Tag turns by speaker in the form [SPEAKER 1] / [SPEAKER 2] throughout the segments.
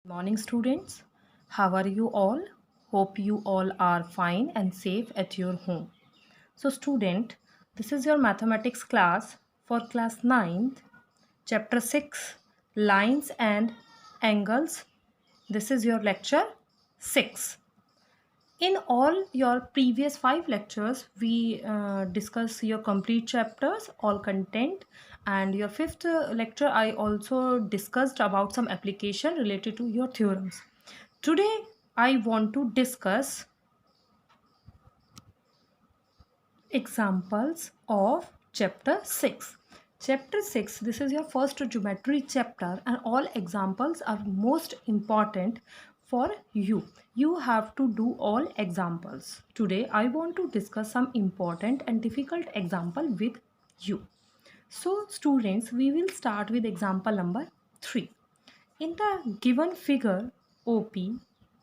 [SPEAKER 1] Morning students, how are you all? Hope you all are fine and safe at your home. So student, this is your mathematics class for class 9th, chapter 6, lines and angles. This is your lecture 6. In all your previous 5 lectures, we discuss your complete chapters, all content, and your 5th lecture I also discussed about some application related to your theorems. Today I want to discuss examples of chapter 6. Chapter 6, this is your first geometry chapter and all examples are most important for you. You have to do all examples. Today I want to discuss some important and difficult example with you. So students, we will start with example number 3. In the given figure, OP,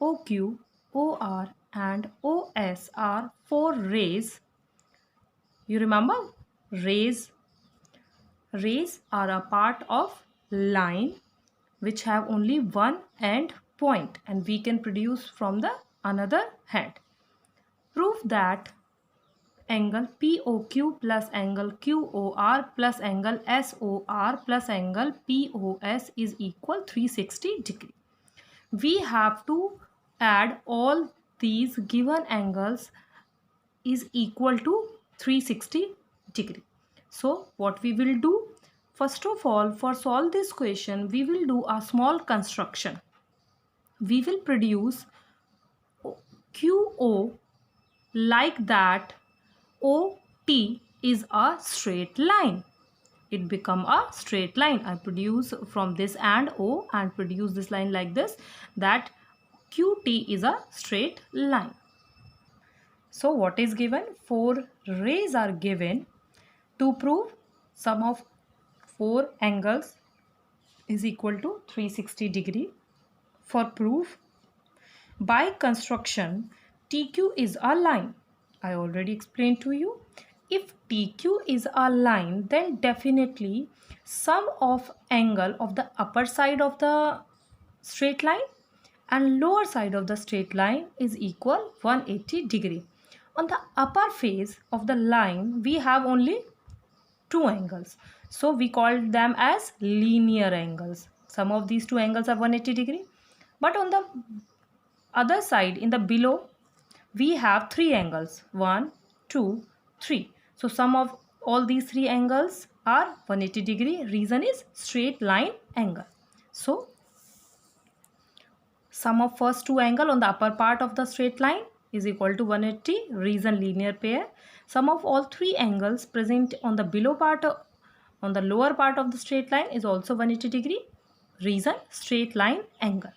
[SPEAKER 1] OQ, OR and OS are 4 rays. You remember? Rays are a part of line which have only one end point and we can produce from the another hand. Prove that angle POQ plus angle QOR plus angle SOR plus angle POS is equal 360 degree. We have to add all these given angles is equal to 360 degree. So what we will do, first of all, for solve this question we will do a small construction. We will produce QO like that OT is a straight line. It become a straight line. I produce from this and O and produce this line like this, that QT is a straight line. So what is given? 4 rays are given. To prove sum of 4 angles is equal to 360 degree. For proof, by construction, TQ is a line. I already explained to you. If TQ is a line, then definitely sum of angle of the upper side of the straight line and lower side of the straight line is equal 180 degree. On the upper face of the line, we have only 2 angles. So we call them as linear angles. Some of these 2 angles are 180 degree. But on the other side, in the below, we have 3 angles. 1, 2, 3. So sum of all these 3 angles are 180 degree. Reason is straight line angle. So sum of first 2 angle on the upper part of the straight line is equal to 180. Reason linear pair. Sum of all 3 angles present on the below part on the lower part of the straight line is also 180 degree. Reason straight line angle.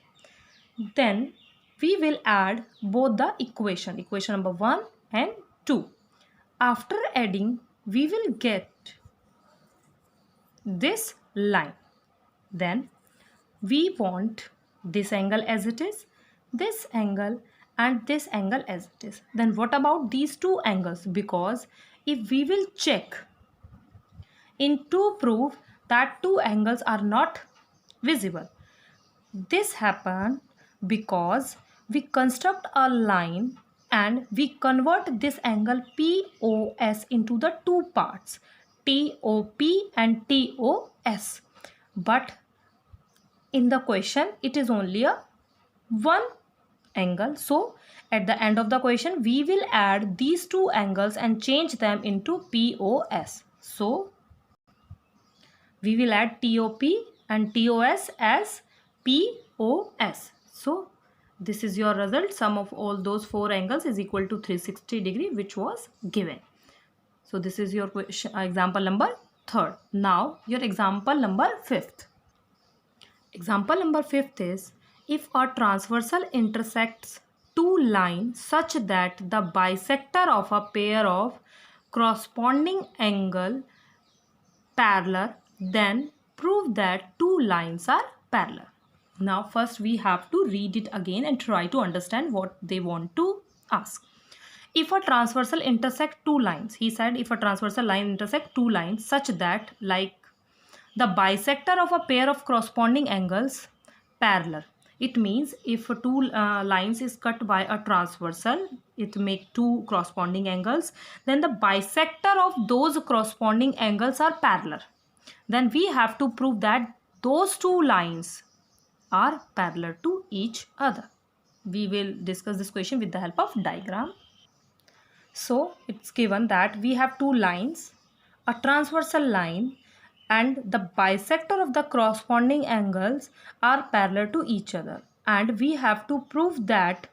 [SPEAKER 1] Then we will add both the equation number 1 and 2. After adding, we will get this line. Then we want this angle as it is, this angle and this angle as it is. Then what about these 2 angles? Because if we will check into proof that 2 angles are not visible, this happen because we construct a line and we convert this angle POS into the 2 parts, TOP and TOS. But in the question it is only a 1 angle. So at the end of the question we will add these 2 angles and change them into POS. So we will add TOP and TOS as POS. So this is your result. Sum of all those 4 angles is equal to 360 degree, which was given. So this is your question, example number 3rd. Now your example number 5th. Example number 5th is, if a transversal intersects 2 lines such that the bisector of a pair of corresponding angle parallel, then prove that 2 lines are parallel. Now first we have to read it again and try to understand what they want to ask. If a transversal intersect 2 lines, he said if a transversal line intersect 2 lines such that like the bisector of a pair of corresponding angles parallel. It means if two lines is cut by a transversal, it make two corresponding angles, then the bisector of those corresponding angles are parallel. Then we have to prove that those two lines are parallel to each other. We will discuss this question with the help of diagram. So it's given that we have two lines, a transversal line, and the bisector of the corresponding angles are parallel to each other, and we have to prove that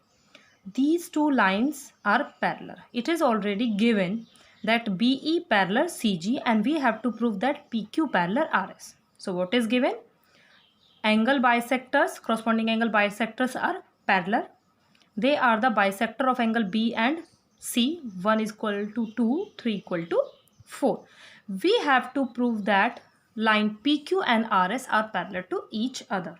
[SPEAKER 1] these two lines are parallel. It is already given that BE parallel CG, and we have to prove that PQ parallel RS. So what is given? Angle bisectors, corresponding angle bisectors are parallel. They are the bisector of angle B and C. 1 is equal to 2, 3 equal to 4. We have to prove that line PQ and RS are parallel to each other.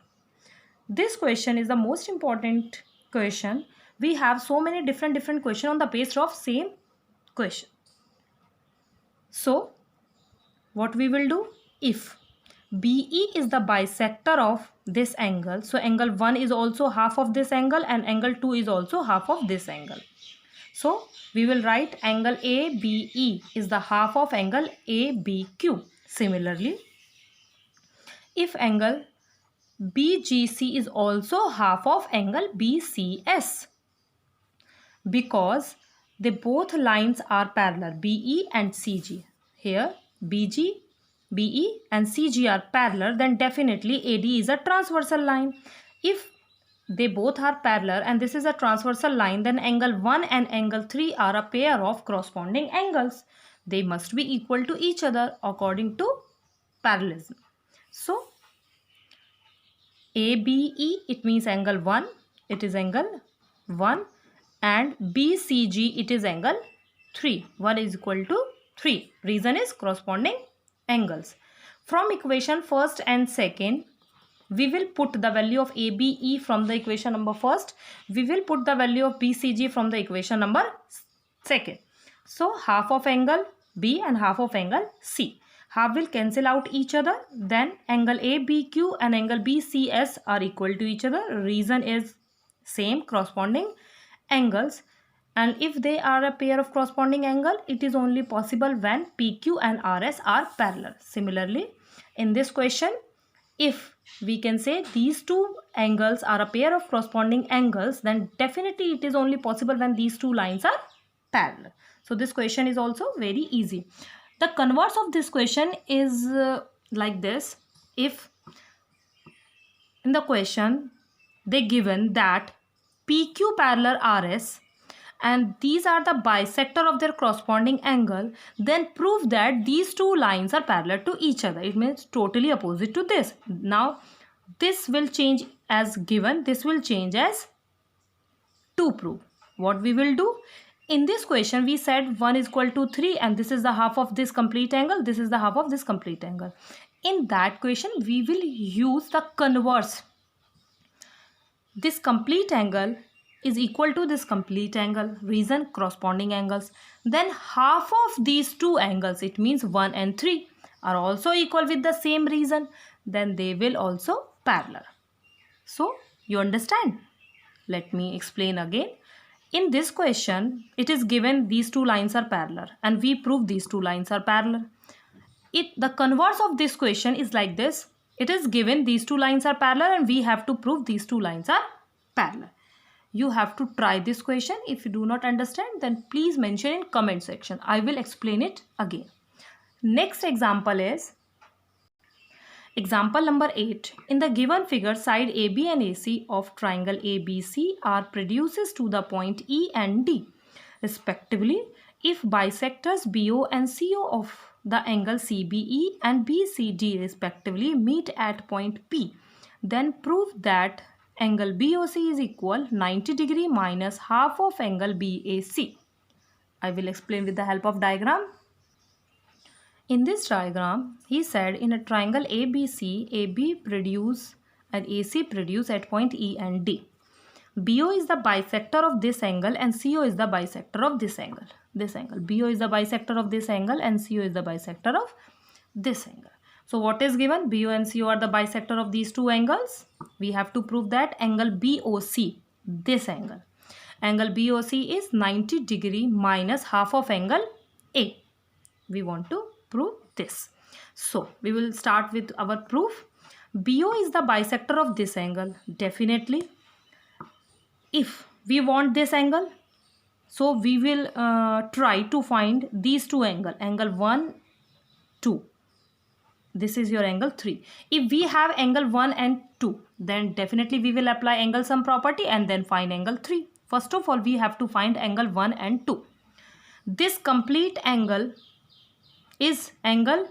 [SPEAKER 1] This question is the most important question. We have so many different questions on the basis of same question. So what we will do? If BE is the bisector of this angle, so angle 1 is also half of this angle and angle 2 is also half of this angle. So we will write angle ABE is the half of angle ABQ. Similarly, if angle BGC is also half of angle BCS, because they both lines are parallel, BE and CG. Here BG, BE and CG are parallel, then definitely AD is a transversal line. If they both are parallel and this is a transversal line, then angle 1 and angle 3 are a pair of corresponding angles. They must be equal to each other according to parallelism. So ABE, it means angle 1, it is angle 1, and BCG, it is angle 3. 1 is equal to 3. Reason is corresponding angles. From equation first and second, we will put the value of ABE from the equation number first. We will put the value of BCG from the equation number second. So half of angle B and half of angle C. Half will cancel out each other. Then angle ABQ and angle BCS are equal to each other. Reason is same corresponding angles. And if they are a pair of corresponding angle, it is only possible when PQ and RS are parallel. Similarly, in this question, if we can say these two angles are a pair of corresponding angles, then definitely it is only possible when these two lines are parallel. So this question is also very easy. The converse of this question is like this. If in the question they given that PQ parallel RS and these are the bisector of their corresponding angle, then prove that these two lines are parallel to each other. It means totally opposite to this. Now this will change as given, this will change as to prove. What we will do? In this question we said 1 is equal to 3 and this is the half of this complete angle, this is the half of this complete angle. In that question we will use the converse. This complete angle is equal to this complete angle. Reason, corresponding angles. Then half of these two angles, it means 1 and 3, are also equal with the same reason. Then they will also parallel. So you understand? Let me explain again. In this question, it is given these two lines are parallel and we prove these two lines are parallel. The converse of this question is like this. It is given these two lines are parallel and we have to prove these two lines are parallel. You have to try this question. If you do not understand, then please mention in comment section. I will explain it again. Next example is example number 8. In the given figure, side AB and AC of triangle ABC are produces to the point E and D respectively. If bisectors BO and CO of the angle CBE and BCD respectively meet at point P, then prove that angle BOC is equal 90 degree minus half of angle BAC. I will explain with the help of diagram. In this diagram, he said in a triangle ABC, AB produce and AC produce at point E and D. BO is the bisector of this angle and CO is the bisector of this angle. BO is the bisector of this angle and CO is the bisector of this angle. So what is given? BO and CO are the bisector of these two angles. We have to prove that angle BOC, this angle. Angle BOC is 90 degree minus half of angle A. We want to prove this. So we will start with our proof. BO is the bisector of this angle. Definitely, if we want this angle, so we will try to find these two angles. Angle 1, 2. This is your angle 3. If we have angle 1 and 2, then definitely we will apply angle sum property and then find angle 3. First of all, we have to find angle 1 and 2. This complete angle is angle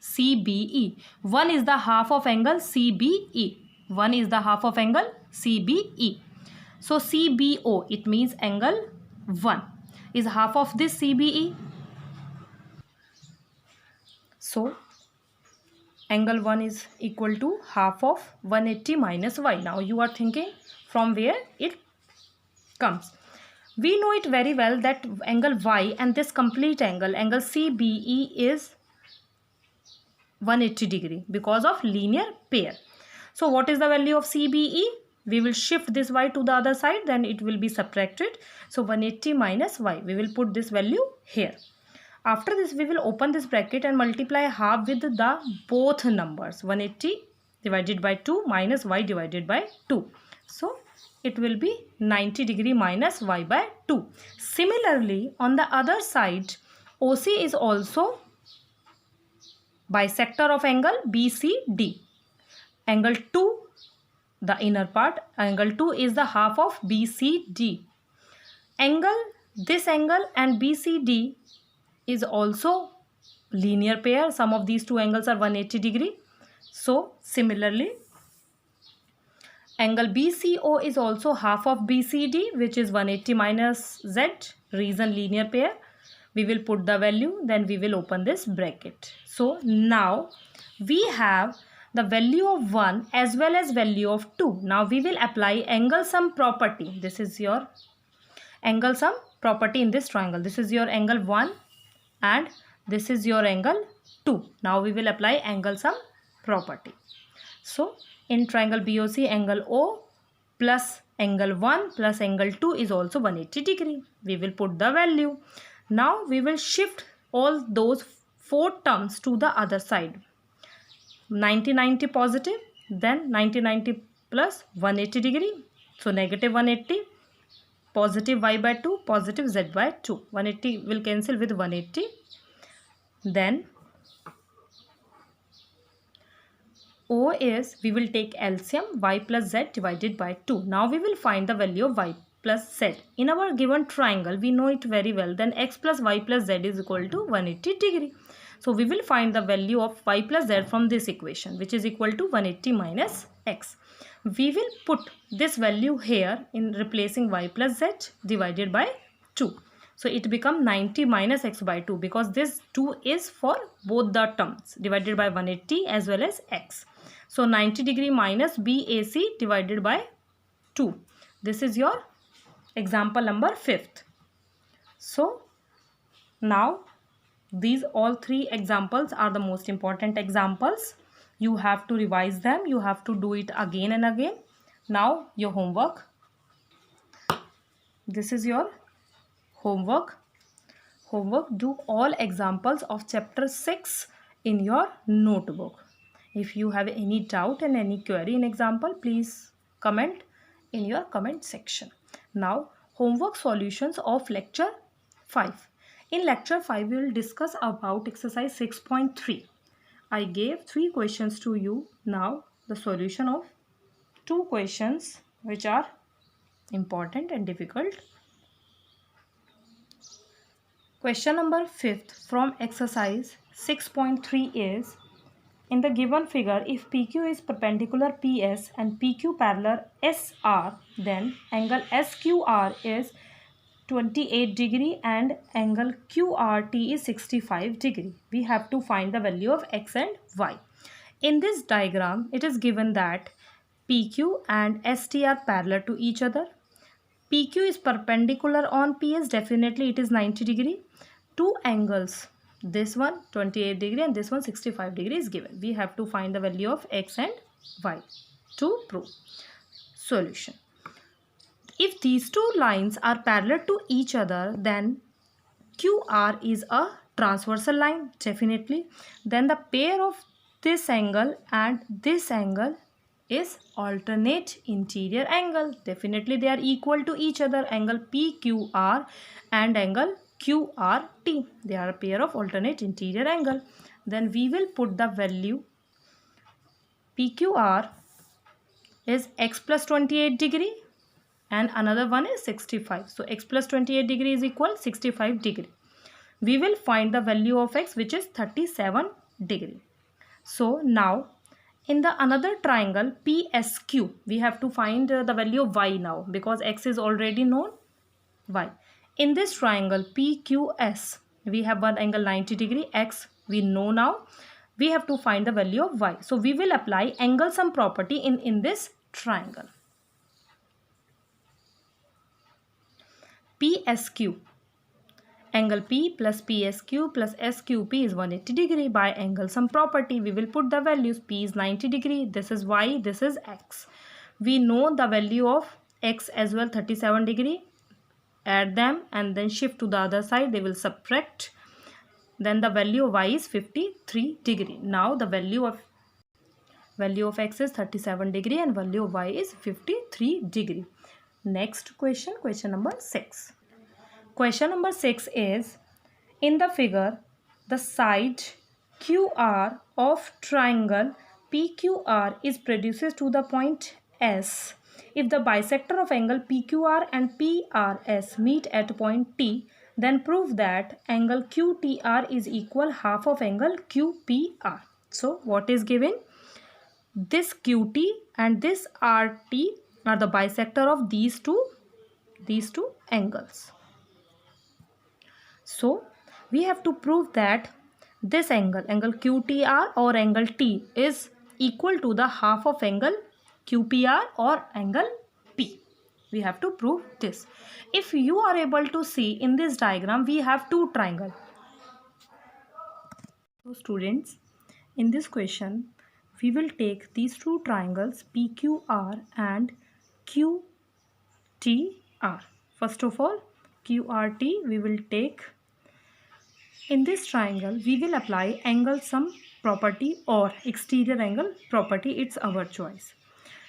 [SPEAKER 1] CBE. 1 is the half of angle CBE. 1 is the half of angle CBE. So CBO, it means angle 1 is half of this CBE. So angle 1 is equal to half of 180 minus y. Now you are thinking from where it comes. We know it very well that angle y and this complete angle CBE is 180 degree because of linear pair. So what is the value of CBE? We will shift this y to the other side, then it will be subtracted. So 180 minus y. We will put this value here. After this, we will open this bracket and multiply half with the both numbers. 180 divided by 2 minus y divided by 2. So it will be 90 degree minus y by 2. Similarly, on the other side, OC is also bisector of angle BCD. Angle 2, the inner part, angle 2 is the half of BCD. This angle and BCD is also linear pair. Some of these two angles are 180 degree. So similarly, angle BCO is also half of BCD, which is 180 minus Z, reason linear pair. We will put the value, then we will open this bracket. So now we have the value of 1 as well as value of 2. Now we will apply angle sum property. This is your angle sum property in this triangle. This is your angle 1 and this is your angle 2. Now we will apply angle sum property. So in triangle BOC, angle O plus angle 1 plus angle 2 is also 180 degree. We will put the value. Now we will shift all those 4 terms to the other side. 90 90 positive, then 90 90 plus 180 degree. So negative 180, positive y by 2, positive z by 2. 180 will cancel with 180. Then O is, we will take LCM y plus z divided by 2. Now we will find the value of y plus z. In our given triangle, we know it very well. Then x plus y plus z is equal to 180 degree. So we will find the value of y plus z from this equation, which is equal to 180 minus x. We will put this value here in replacing y plus z divided by 2. So it becomes 90 minus x by 2 because this 2 is for both the terms divided by 180 as well as x. So 90 degree minus BAC divided by 2. This is your example number 5th. So now these all 3 examples are the most important examples. You have to revise them. You have to do it again and again. Now your homework. This is your homework. Do all examples of chapter 6 in your notebook. If you have any doubt and any query in example, please comment in your comment section. Now homework solutions of lecture 5. In lecture 5, we will discuss about exercise 6.3. I gave 3 questions to you. Now the solution of 2 questions which are important and difficult. Question number 5th from exercise 6.3 is, in the given figure, if PQ is perpendicular PS and PQ parallel SR, then angle SQR is 28 degree and angle QRT is 65 degree. We have to find the value of x and y. In this diagram, it is given that PQ and ST are parallel to each other. PQ is perpendicular on PS, definitely it is 90 degree. Two angles, this one 28 degree and this one 65 degree is given. We have to find the value of x and y to prove. Solution. If these two lines are parallel to each other, then QR is a transversal line, definitely. Then the pair of this angle and this angle is alternate interior angle. Definitely they are equal to each other. Angle PQR and angle QRT. They are a pair of alternate interior angle. Then we will put the value PQR is x plus 28 degree and another one is 65. So x plus 28 degree is equal 65 degree. We will find the value of x, which is 37 degree. So now in the another triangle PSQ, we have to find the value of y now, because x is already known, y. In this triangle PQS, we have one angle 90 degree, x we know now. We have to find the value of y. So we will apply angle sum property in this triangle. PSQ, angle P plus PSQ plus SQP is 180 degree. By angle sum property, we will put the values. P is 90 degree, this is y, this is x. We know the value of x as well, 37 degree. Add them and then shift to the other side, they will subtract. Then the value of y is 53 degree. Now the value of x is 37 degree and value of y is 53 degree. Next question, question number 6. Question number 6 is, in the figure, the side QR of triangle PQR is reduces to the point S. If the bisector of angle PQR and PRS meet at point T, then prove that angle QTR is equal half of angle QPR. So what is given? This QT and this RT are the bisector of these two angles. So we have to prove that this angle QTR or angle T is equal to the half of angle QPR or angle P. We have to prove this. If you are able to see in this diagram, we have two triangles. So students, in this question, we will take these two triangles PQR and QTR. First of all, QRT we will take. In this triangle, we will apply angle sum property or exterior angle property. It's our choice.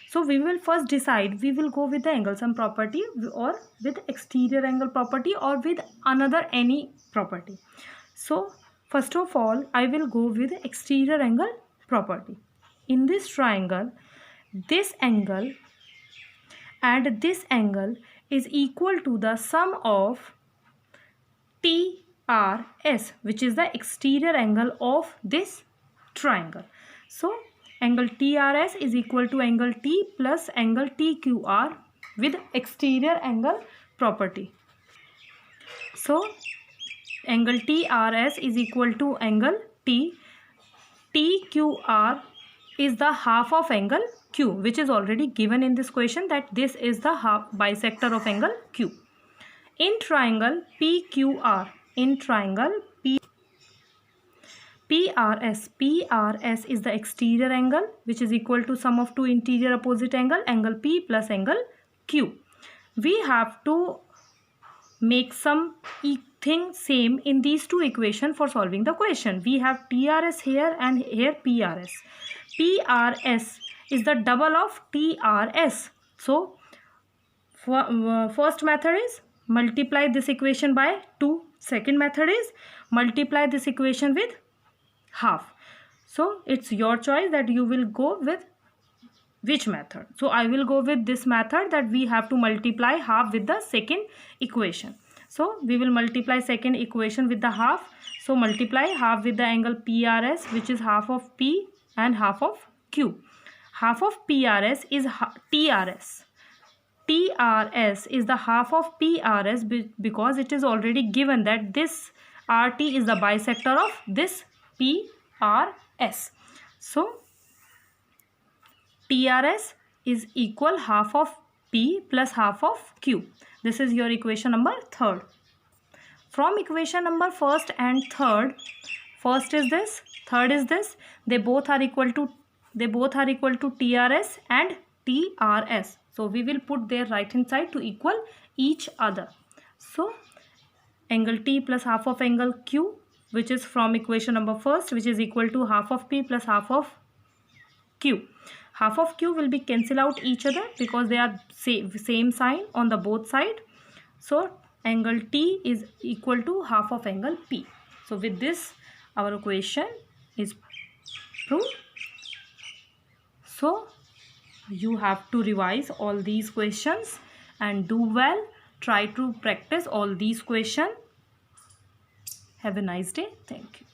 [SPEAKER 1] So we will first decide, we will go with the angle sum property or with exterior angle property or with another any property. So first of all, I will go with exterior angle property. In this triangle, this angle and this angle is equal to the sum of TRS, which is the exterior angle of this triangle. So angle TRS is equal to angle T plus angle TQR with exterior angle property. So angle TRS is equal to angle T. TQR is the half of angle Q, which is already given in this question, that this is the half bisector of angle Q. In triangle PQR, in triangle PRS is the exterior angle, which is equal to sum of two interior opposite angle P plus angle Q. We have to make some thing same in these two equations for solving the question. We have TRS here and here PRS. PRS is the double of TRS. So first method is multiply this equation by 2. Second method is multiply this equation with half. So it's your choice that you will go with which method. So I will go with this method, that we have to multiply half with the second equation. So we will multiply second equation with the half. So multiply half with the angle PRS, which is half of P and half of Q. Half of PRS is TRS. TRS is the half of PRS because it is already given that this RT is the bisector of this PRS. So TRS is equal half of P plus half of Q. This is your equation number 3. from equation number first and third, first is this, third is this, they both are equal to TRS and TRS. So we will put their right hand side to equal each other. So angle T plus half of angle Q, which is from equation number first, which is equal to half of P plus half of Q. Half of Q will be cancel out each other because they are same sign on the both side. So angle T is equal to half of angle P. So with this our equation is proved. So you have to revise all these questions and do well. Try to practice all these questions. Have a nice day. Thank you.